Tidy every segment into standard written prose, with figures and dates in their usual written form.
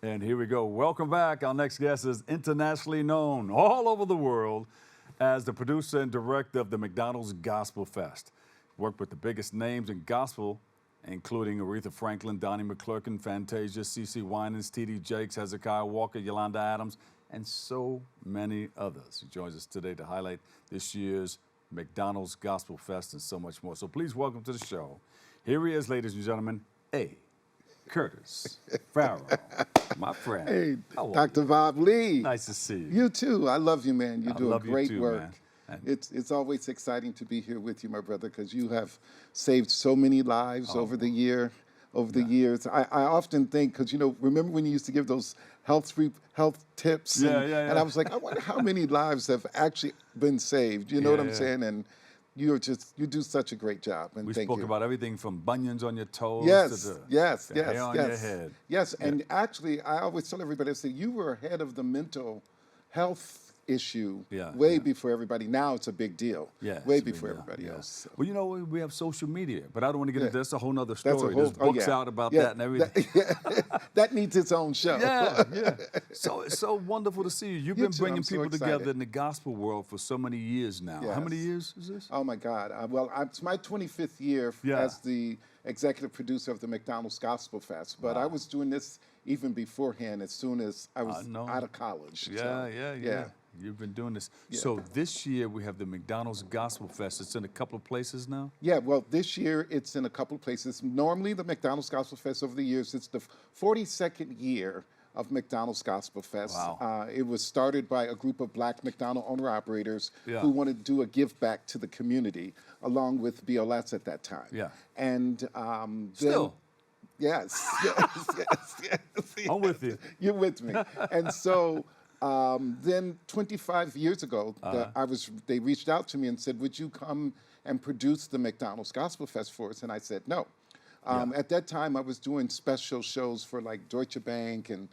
And here we go. Welcome back. Our next guest is internationally known all over the world as the producer and director of the McDonald's Gospelfest. Worked with the biggest names in gospel, including Aretha Franklin, Donnie McClurkin, Fantasia, CeCe Winans, T.D. Jakes, Hezekiah Walker, Yolanda Adams, and so many others. He joins us today to highlight this year's McDonald's Gospelfest and so much more. So please welcome to the show. Here he is, ladies and gentlemen, A. Curtis Farrow, my friend. Hey, How are Dr. you? Bob Lee. Nice to see you. You too. I love you, man. You do love you great too, work. man. It's always exciting to be here with you, my brother, because you have saved so many lives over the years. I often think, because remember when you used to give those health tips? And I was like, I wonder how many lives have actually been saved. You know what I'm saying? And you do such a great job. And We thank spoke you. about everything from bunions on your toes to Yes, the hair on your head. Yes, and actually, I always tell everybody, I say, you were ahead of the mental health issue way before everybody. Now it's a big deal. Way before everybody else. So. Well, we have social media, but I don't want to get into this. That's a whole nother story. That's There's books out about that and everything. That needs its own show. So it's so wonderful to see you. You've been bringing people together in the gospel world for so many years now. How many years is this? Oh my God. Well, it's my 25th year as the executive producer of the McDonald's Gospelfest, but I was doing this even beforehand, as soon as I was out of college. Yeah. You've been doing this. So this year we have the McDonald's Gospelfest. It's in a couple of places now? Yeah, well, this year it's in a couple of places. Normally the McDonald's Gospelfest over the years, it's the 42nd year of McDonald's Gospelfest. Wow. It was started by a group of black McDonald's owner-operators who wanted to do a give back to the community, along with BLS at that time. And Still? Yes. I'm with you. You're with me. And so then 25 years ago, they reached out to me and said, would you come and produce the McDonald's Gospelfest for us? And I said, no. At that time, I was doing special shows for like Deutsche Bank and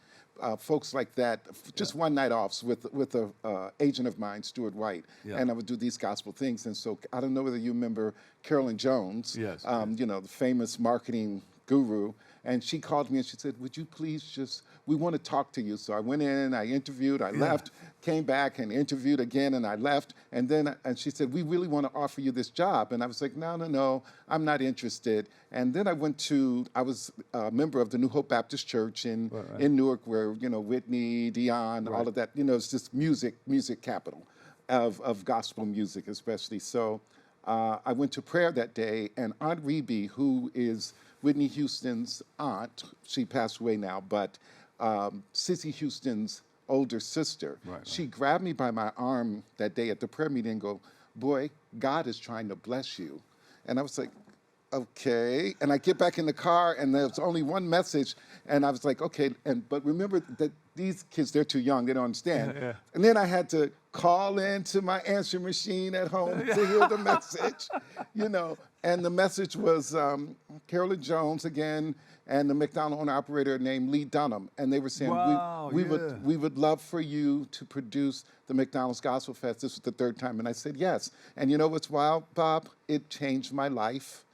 folks like that, just one night offs with a agent of mine, Stuart White, and I would do these gospel things. And so I don't know whether you remember Carolyn Jones, the famous marketing guru, and she called me and she said, would you please we want to talk to you. So I went in, I interviewed, I left, came back and interviewed again, and I left. And then she said, we really want to offer you this job. And I was like, no, I'm not interested. And then I was a member of the New Hope Baptist Church in Newark, where, Whitney, Dion, all of that, it's just music capital of gospel music especially. So I went to prayer that day, and Aunt Rebe, who is Whitney Houston's aunt, she passed away now, but Sissy Houston's older sister, she grabbed me by my arm that day at the prayer meeting and go, boy, God is trying to bless you. And I was like, okay. And I get back in the car, and there's only one message, and I was like, okay. But remember that these kids, they're too young, they don't understand. And then I had to call into my answering machine at home to hear the message, And the message was Carolyn Jones again, and the McDonald's owner operator named Lee Dunham, and they were saying, we would love for you to produce the McDonald's Gospelfest. This was the third time, and I said yes. And you know what's wild, Bob? It changed my life.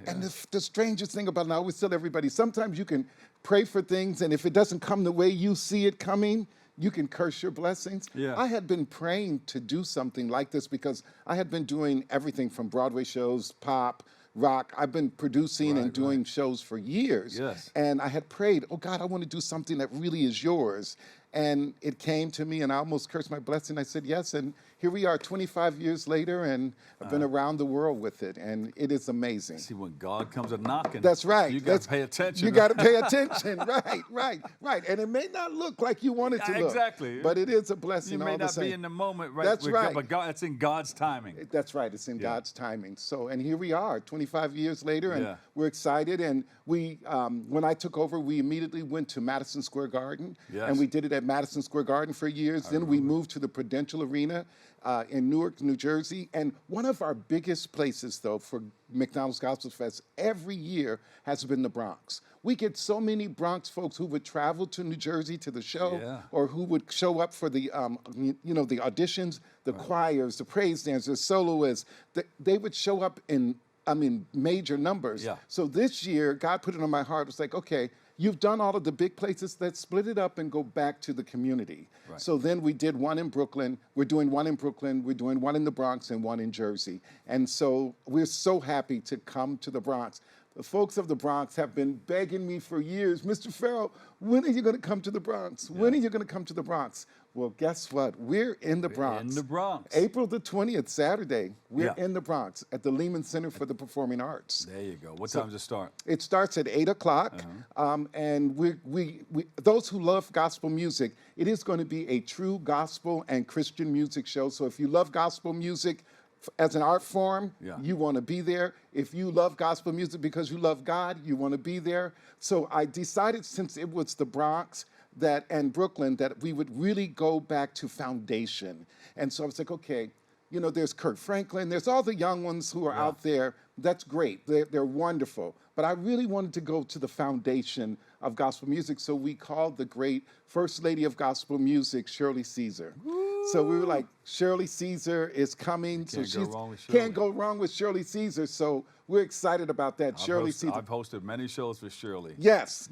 And the strangest thing about it, and I always tell everybody, sometimes you can pray for things, and if it doesn't come the way you see it coming, you can curse your blessings. I had been praying to do something like this because I had been doing everything from Broadway shows, pop, rock. I've been producing and doing shows for years. And I had prayed, oh God, I want to do something that really is yours. And it came to me, and I almost cursed my blessing. I said yes, and here we are 25 years later, and I've been around the world with it, and it is amazing. See, when God comes a knocking, that's right. You got to pay attention. You got to pay attention, right. And it may not look like you want it to look. Exactly. But it is a blessing. You may all not the same. be in the moment, right? That's right. But God, it's in God's timing. That's right. It's in God's timing. So, and here we are, 25 years later, and we're excited. And we, when I took over, we immediately went to Madison Square Garden, and we did it at Madison Square Garden for years. Then we moved to the Prudential Arena in Newark, New Jersey. And one of our biggest places, though, for McDonald's Gospelfest every year has been the Bronx. We get so many Bronx folks who would travel to New Jersey to the show, or who would show up for the, the auditions, the choirs, the praise dancers, soloists. They would show up in, major numbers. So this year, God put it on my heart. It was like, okay, you've done all of the big places. Let's split it up and go back to the community. Right. So then we did one in Brooklyn. We're doing one in Brooklyn. We're doing one in the Bronx and one in Jersey. And so we're so happy to come to the Bronx. The folks of the Bronx have been begging me for years, Mr. Farrow, when are you going to come to the Bronx? When are you going to come to the Bronx? Well, guess what? We're in the Bronx. In the Bronx. April the 20th, Saturday, we're in the Bronx at the Lehman Center for the Performing Arts. There you go. What time does it start? It starts at 8 o'clock. And we those who love gospel music, it is going to be a true gospel and Christian music show. So if you love gospel music, as an art form, you want to be there. If you love gospel music because you love God, you want to be there. So I decided, since it was the Bronx and Brooklyn, that we would really go back to foundation. And so I was like, okay, you know, there's Kirk Franklin, there's all the young ones who are out there. That's great. They're wonderful. But I really wanted to go to the foundation of gospel music. So we called the great First Lady of Gospel Music, Shirley Caesar. So we were like, Shirley Caesar is coming. Can't go wrong with Shirley Caesar. So we're excited about that. Caesar. I've hosted many shows for Shirley. Yes.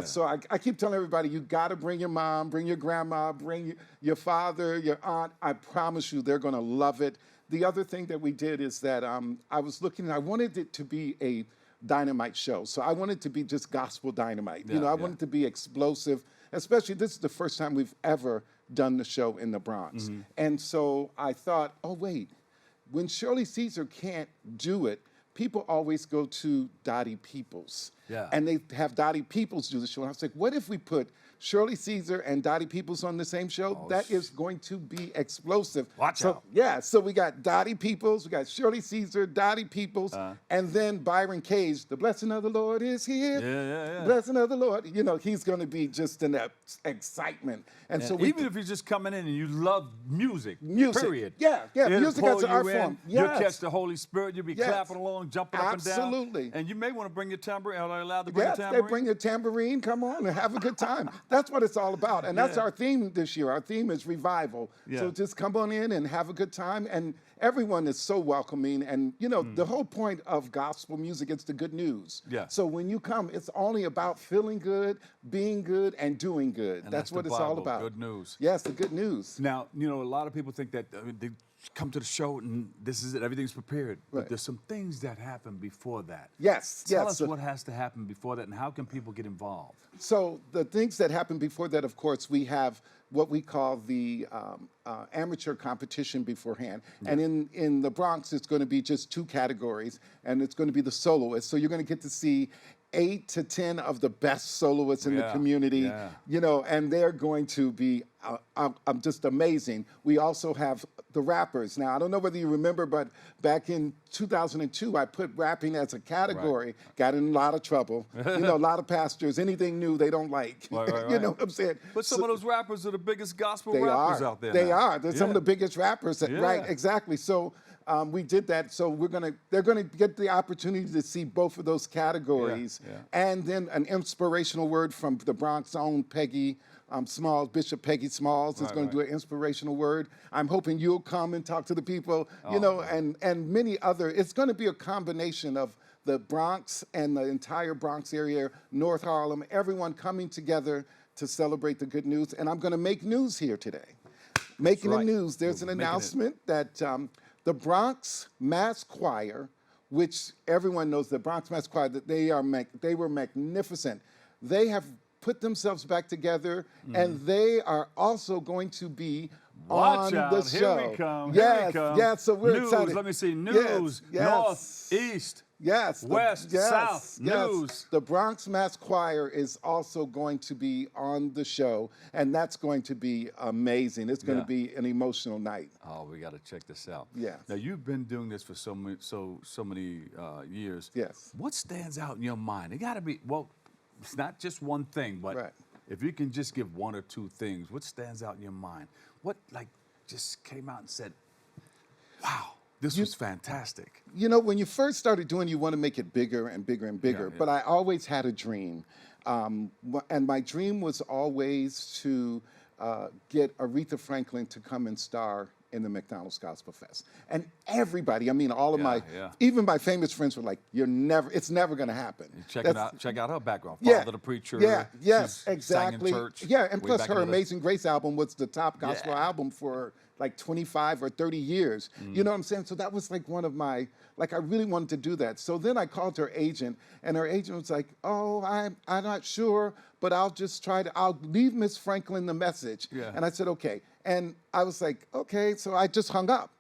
So I keep telling everybody, you got to bring your mom, bring your grandma, bring your father, your aunt. I promise you, they're going to love it. The other thing that we did is that I was looking, and I wanted it to be a dynamite show. So I wanted to be just gospel dynamite. I wanted to be explosive, especially this is the first time we've ever done the show in the Bronx. And so I thought, oh, wait, when Shirley Caesar can't do it, people always go to Dottie Peoples. And they have Dottie Peoples do the show. And I was like, what if we put Shirley Caesar and Dottie Peoples on the same show? That is going to be explosive. Watch out. Yeah, so we got Dottie Peoples, we got Shirley Caesar, Dottie Peoples, and then Byron Cage, the blessing of the Lord is here. Blessing of the Lord. You know, he's going to be just in that excitement. And so even if you're just coming in and you love music. Period. Yeah, music as an art form. You'll catch the Holy Spirit. You'll be clapping along, jumping up and down. Absolutely. And you may want to bring your tambourine. Are they allowed to bring a tambourine? They bring your tambourine. Come on and have a good time. That's what it's all about. And that's our theme this year. Our theme is revival. So just come on in and have a good time. And everyone is so welcoming. And, you know, the whole point of gospel music is the good news. So when you come, it's only about feeling good, being good, and doing good. And that's what it's all about. Good news. Yes, the good news. Now, you know, a lot of people think that they come to the show and this is it, everything's prepared. But there's some things that happen before that. Tell us what has to happen before that and how can people get involved? So the things that happen before that, of course, we have what we call the amateur competition beforehand. And in the Bronx, it's going to be just 2 categories, and it's going to be the soloists. So you're going to get to see 8 to 10 of the best soloists in the community, you know, and they're going to be just amazing. We also have the rappers. Now, I don't know whether you remember, but back in 2002, I put rapping as a category, got in a lot of trouble. You know, a lot of pastors, anything new they don't like. You know what I'm saying? But some of those rappers are the biggest gospel rappers out there. They are. They're some of the biggest rappers. Right, exactly. So we did that. So they're gonna get the opportunity to see both of those categories, and then an inspirational word from the Bronx own Peggy Smalls, Bishop Peggy Smalls is going to do an inspirational word. I'm hoping you'll come and talk to the people, you know, and many other. It's going to be a combination of the Bronx and the entire Bronx area, North Harlem, everyone coming together to celebrate the good news. And I'm going to make news here today. Making the news. There's an announcement that the Bronx Mass Choir, which everyone knows, the Bronx Mass Choir, that they were magnificent. They have put themselves back together, and they are also going to be on the show. Here we come. Yes, so we're excited. Let me see. News. North, east, west, south. News. The Bronx Mass Choir is also going to be on the show, and that's going to be amazing. It's going to be an emotional night. Oh, we got to check this out. Yes. Now, you've been doing this for so many years. Yes. What stands out in your mind? It got to be, well, it's not just one thing, but if you can just give 1 or 2 things, what stands out in your mind? What, like, just came out and said, wow, this was fantastic? You know, when you first started doing, you want to make it bigger and bigger and bigger. But I always had a dream. And my dream was always to get Aretha Franklin to come and star in the McDonald's Gospel Fest. And everybody, I mean, all of Yeah. even my famous friends were like, it's never going to happen. Check out her background. Yeah. Father the preacher. Yeah, yes, She's exactly. sang in church Yeah, and way plus back her in the day. Amazing Grace album was the top gospel album for like 25 or 30 years. You know what I'm saying? So that was like one of my, like I really wanted to do that. So then I called her agent, and her agent was like, oh, I'm not sure, but I'll just I'll leave Miss Franklin the message. Yeah. And I said, okay. And I was like, okay, so I just hung up.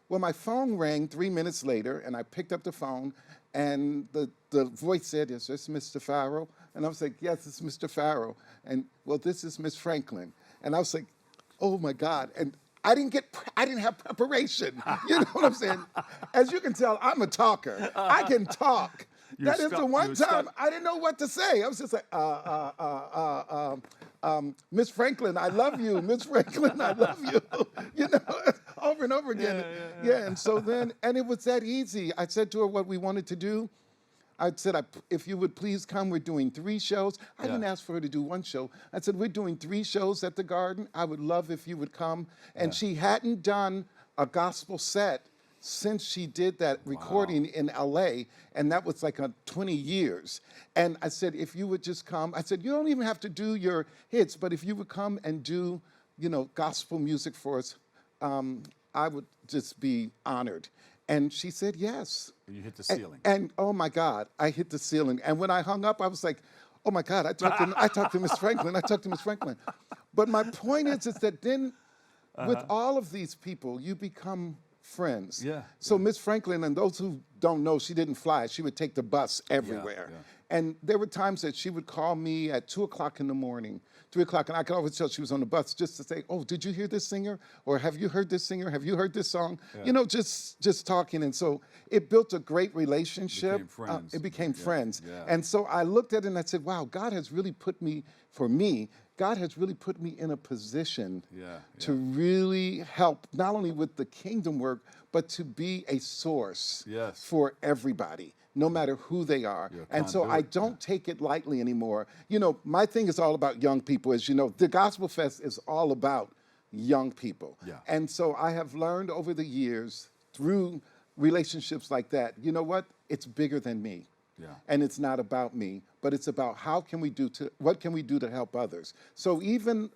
Well, my phone rang 3 minutes later, and I picked up the phone, and the voice said, is this Mr. Farrow? And I was like, yes, it's Mr. Farrow. And, well, this is Miss Franklin. And I was like, oh, my God. And I didn't have preparation. You know what I'm saying? As you can tell, I'm a talker. I can talk. That is the one time I didn't know what to say. I was just like, Miss Franklin, I love you. Miss Franklin, I love you. You know, over and over again. Yeah. And so then, and it was that easy. I said to her what we wanted to do. I said, if you would please come, we're doing 3 shows. I didn't ask for her to do 1 show. I said, we're doing 3 shows at the Garden. I would love if you would come. And she hadn't done a gospel set since she did that recording in LA, and that was like 20 years. And I said, if you would just come, I said, you don't even have to do your hits, but if you would come and do, you know, gospel music for us, I would just be honored. And she said yes. You hit the ceiling. And oh my God, I hit the ceiling. And when I hung up, I was like, oh my God, I talked to Miss Franklin. I talked to Miss Franklin. But my point is that then with all of these people, you become friends. Yeah. So Miss Franklin, and those who don't know, she didn't fly. She would take the bus everywhere. And there were times that she would call me at 2 o'clock in the morning, 3 o'clock, and I could always tell she was on the bus just to say, oh, did you hear this singer? Or have you heard this singer? Have you heard this song? You know, just talking. And so it built a great relationship. It became friends. Yeah. And so I looked at it and I said, wow, God has really put me, God has really put me in a position to really help, not only with the kingdom work, but to be a source for everybody, no matter who they are. And so I don't take it lightly anymore. You know, my thing is all about young people. As you know, the Gospelfest is all about young people. And so I have learned over the years through relationships like that, you know what? It's bigger than me. And it's not about me, but it's about what can we do to help others. So even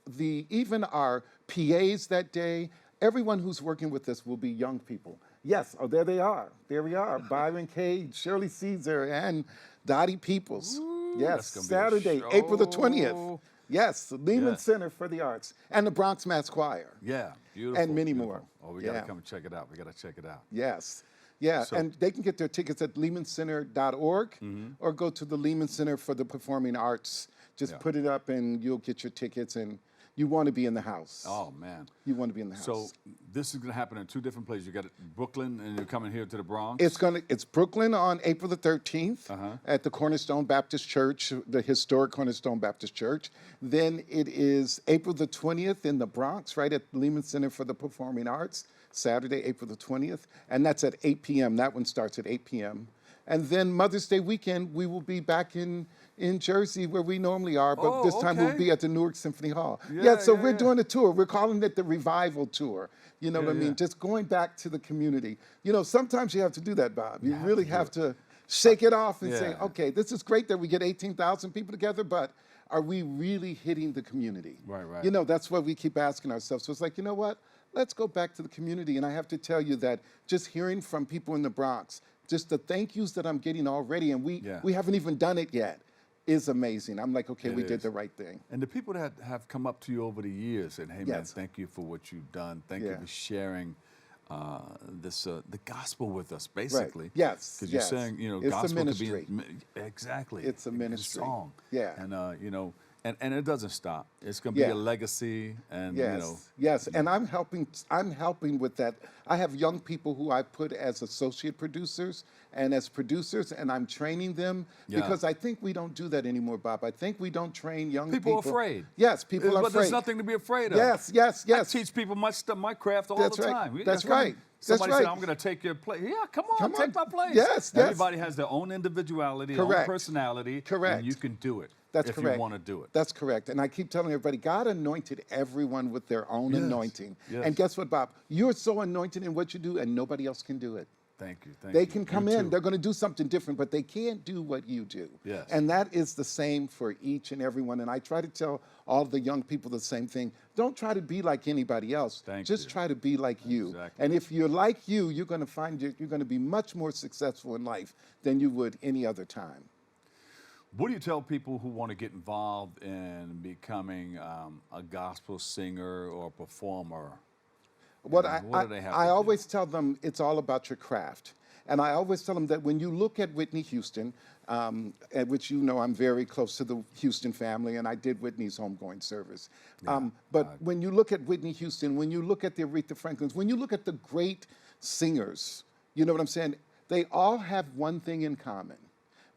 our PAs that day, everyone who's working with us will be young people. Yes, oh, there they are. There we are. Byron Cage, Shirley Caesar, and Dottie Peoples. Yes, Saturday, April the 20th. Yes, the Lehman Center for the Arts and the Bronx Mass Choir. Yeah, beautiful. And many more. Oh, we got to come and check it out. We got to check it out. Yes. Yeah, and they can get their tickets at lehmancenter.org or go to the Lehman Center for the Performing Arts. Just put it up and you'll get your tickets, and you want to be in the house. Oh, man. You want to be in the house. So this is going to happen in 2 different places. You got Brooklyn, and you're coming here to the Bronx? It's Brooklyn on April the 13th at the Cornerstone Baptist Church, the historic Cornerstone Baptist Church. Then it is April the 20th in the Bronx, right at the Lehman Center for the Performing Arts. Saturday, April the 20th, and that's at 8 p.m. That one starts at 8 p.m. And then Mother's Day weekend, we will be back in Jersey where we normally are, but this time we'll be at the Newark Symphony Hall. So we're doing a tour. We're calling it the Revival Tour. You know what I mean? Just going back to the community. You know, sometimes you have to do that, Bob. You really have to shake it off and say, okay, this is great that we get 18,000 people together, but are we really hitting the community? Right. You know, that's what we keep asking ourselves. So it's like, you know what? Let's go back to the community. And I have to tell you that just hearing from people in the Bronx, just the thank yous that I'm getting already, and we haven't even done it yet, is amazing. I'm like, okay, we did the right thing. And the people that have come up to you over the years and, hey, man, thank you for what you've done. Thank you for sharing the gospel with us, basically. Yes. Because you're saying, you know, it's gospel a ministry. could be exactly. It's a ministry. It's a song. Yeah. And you know, and it doesn't stop. It's going to be a legacy, and you know. Yes, and I'm helping with that. I have young people who I put as associate producers and as producers, and I'm training them because I think we don't do that anymore, Bob. I think we don't train young people. People are afraid. Yes, people are afraid. But there's nothing to be afraid of. Yes. I teach people my craft all the time. That's right. Somebody right. said, I'm going to take your place. Yeah, come on, Come take on. my place. Yes, yes. Everybody has their own individuality, own Correct. personality. Correct. And you can do it That's if correct. you want to do it. That's correct. And I keep telling everybody, God anointed everyone with their own anointing. Yes. And guess what, Bob? You're so anointed in what you do, and nobody else can do it. Thank you. Thank They you. can come You in, too. they're going to do something different, but they can't do what you do. Yes. And that is the same for each and every one. And I try to tell all the young people the same thing. Don't try to be like anybody else. Just try to be like you. Exactly. And if you're like you, you're going to find you're going to be much more successful in life than you would any other time. What do you tell people who want to get involved in becoming a gospel singer or performer? What do they have to I do? always tell them, it's all about your craft. And I always tell them that when you look at Whitney Houston, at which you know I'm very close to the Houston family, and I did Whitney's homegoing service. But when you look at Whitney Houston, when you look at the Aretha Franklins, when you look at the great singers, you know what I'm saying? They all have one thing in common,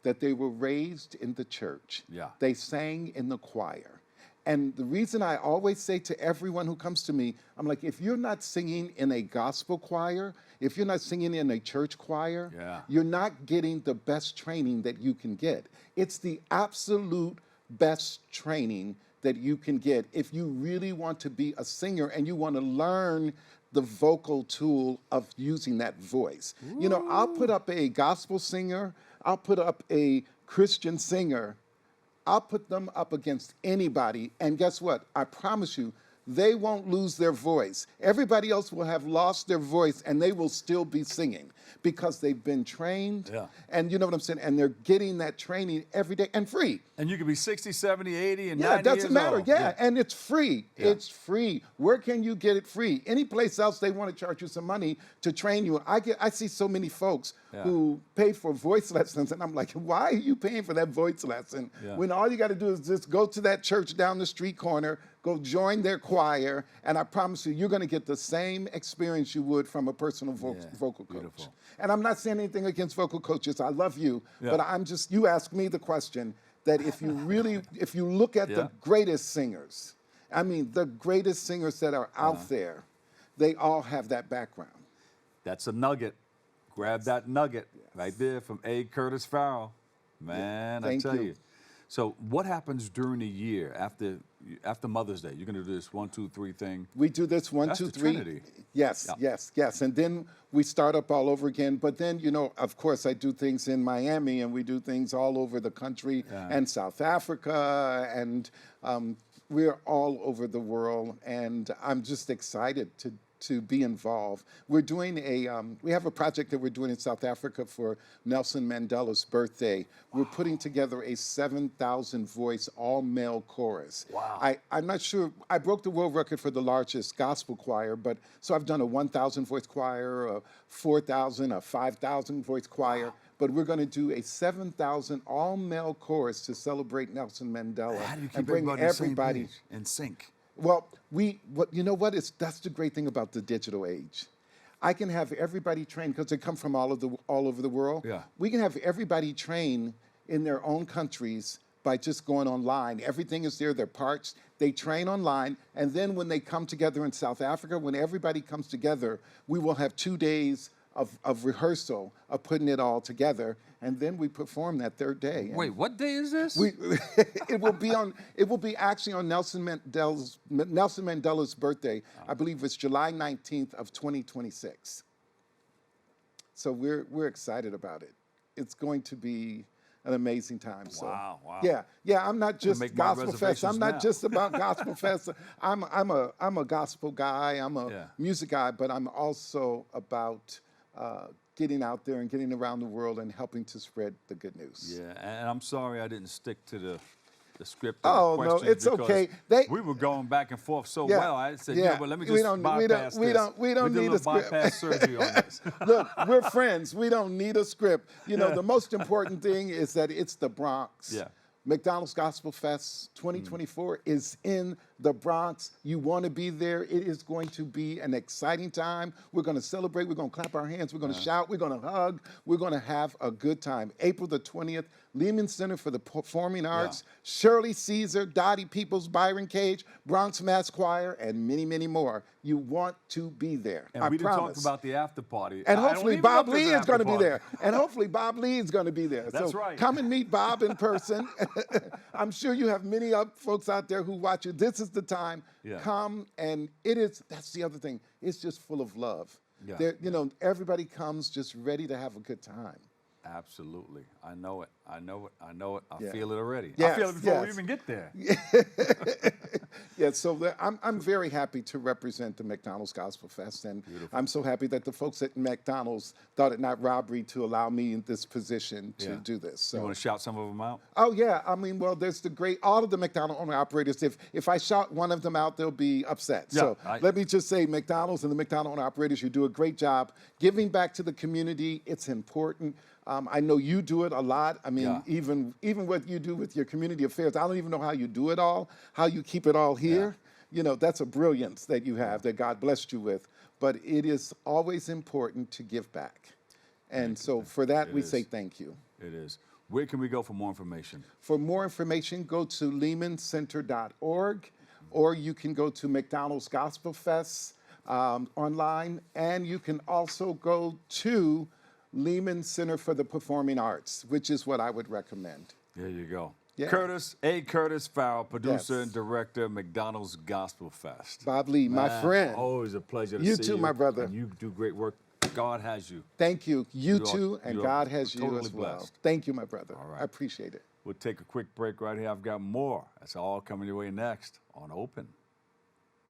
that they were raised in the church. Yeah. They sang in the choir. And the reason I always say to everyone who comes to me, I'm like, if you're not singing in a gospel choir, if you're not singing in a church choir, you're not getting the best training that you can get. It's the absolute best training that you can get if you really want to be a singer and you want to learn the vocal tool of using that voice. Ooh. You know, I'll put up a gospel singer, I'll put up a Christian singer, I'll put them up against anybody, and guess what? I promise you, they won't lose their voice. Everybody else will have lost their voice, and they will still be singing because they've been trained. Yeah. And you know what I'm saying? And they're getting that training every day and free. And you can be 60, 70, 80, and 90 Yeah, it doesn't years matter. old. Yeah, and it's free. Yeah. It's free. Where can you get it free? Any place else they want to charge you some money to train you. I see so many folks who pay for voice lessons, and I'm like, why are you paying for that voice lesson when all you got to do is just go to that church down the street corner, go join their choir, and I promise you, you're going to get the same experience you would from a personal vocal coach. Beautiful. And I'm not saying anything against vocal coaches. I love you, but I'm just, you asked me the question that if you really, if you look at the greatest singers, I mean, the greatest singers that are out there, they all have that background. That's a nugget. Grab that nugget right there from A. Curtis Farrow. Man, I tell you. So what happens during the year after Mother's Day? You're going to do this 1, 2, 3 thing. We do this 1, That's 2, the 3. Trinity. Yes, yes. And then we start up all over again. But then, you know, of course, I do things in Miami, and we do things all over the country and South Africa, and we're all over the world. And I'm just excited to be involved. We're doing we have a project that we're doing in South Africa for Nelson Mandela's birthday. We're putting together a 7,000 voice all-male chorus. Wow. I'm not sure, I broke the world record for the largest gospel choir, but so I've done a 1,000 voice choir, a 4,000, a 5,000 voice choir. But we're going to do a 7,000 all-male chorus to celebrate Nelson Mandela. How do you keep and bring everybody in sync? Well, you know what? That's the great thing about the digital age. I can have everybody trained because they come from all over the world. Yeah. We can have everybody train in their own countries by just going online. Everything is there, their parts. They train online, and then when they come together in South Africa, when everybody comes together, we will have 2 days of rehearsal, of putting it all together, and then we perform that third day. Wait, what day is this? It will be actually on Nelson Mandela's birthday. I believe it's July 19th of 2026. So we're excited about it. It's going to be an amazing time. So, wow. Yeah. I'm not just Gospelfest. I'm not now. just about Gospelfest. I'm a gospel guy. I'm a music guy, but I'm also about getting out there and getting around the world and helping to spread the good news. Yeah, and I'm sorry I didn't stick to the script. Oh, no, it's okay. We were going back and forth so well. I said, but let me just bypass this. We don't need a script. Bypass surgery on this. Look, we're friends. We don't need a script. You know, the most important thing is that it's the Bronx. Yeah. McDonald's Gospelfest 2024 is in the Bronx. You want to be there. It is going to be an exciting time. We're going to celebrate. We're going to clap our hands. We're going to shout. We're going to hug. We're going to have a good time. April the 20th, Lehman Center for the Performing Arts, Shirley Caesar, Dottie Peoples, Byron Cage, Bronx Mass Choir, and many, many more. You want to be there. And I we didn't promise. talk about the after party. And I don't hopefully even know Bob if there's Lee an is going to after be party. there. And hopefully Bob Lee is going to be there. That's so right. come and meet Bob in person. I'm sure you have many folks out there who watch you. This is the time. Yeah. Come, and that's the other thing. It's just full of love. Yeah. You know, everybody comes just ready to have a good time. Absolutely. I know it. I know it. I know it. I Yeah. feel it already. I Yes, feel it before we yes. even get there. Yeah, so I'm very happy to represent the McDonald's Gospel Fest, and I'm so happy that the folks at McDonald's thought it not robbery to allow me in this position to do this. So. You want to shout some of them out? Oh yeah, I mean, well, there's all of the McDonald's owner operators. If I shout one of them out, they'll be upset. Yeah, So let me just say, McDonald's and the McDonald's owner operators, you do a great job giving back to the community. It's important. I know you do it a lot. I mean, even what you do with your community affairs, I don't even know how you do it all, how you keep it all here. You know, that's a brilliance that you have, that God blessed you with. But it is always important to give back. And so for that, we say thank you. It is. Where can we go for more information? For more information, go to lehmancenter.org, or you can go to McDonald's Gospelfest online, and you can also go to Lehman Center for the Performing Arts, which is what I would recommend. There you go. Yeah. Curtis Farrow, producer Yes. and director, McDonald's Gospel Fest. Bob Lee, my friend. Always a pleasure to You see you. too, my brother. And you do great work. God has you. Thank you. You are- too, and you are God has you totally as well. blessed. Thank you, my brother. All right. I appreciate it. We'll take a quick break right here. I've got more. That's all coming your way next on Open.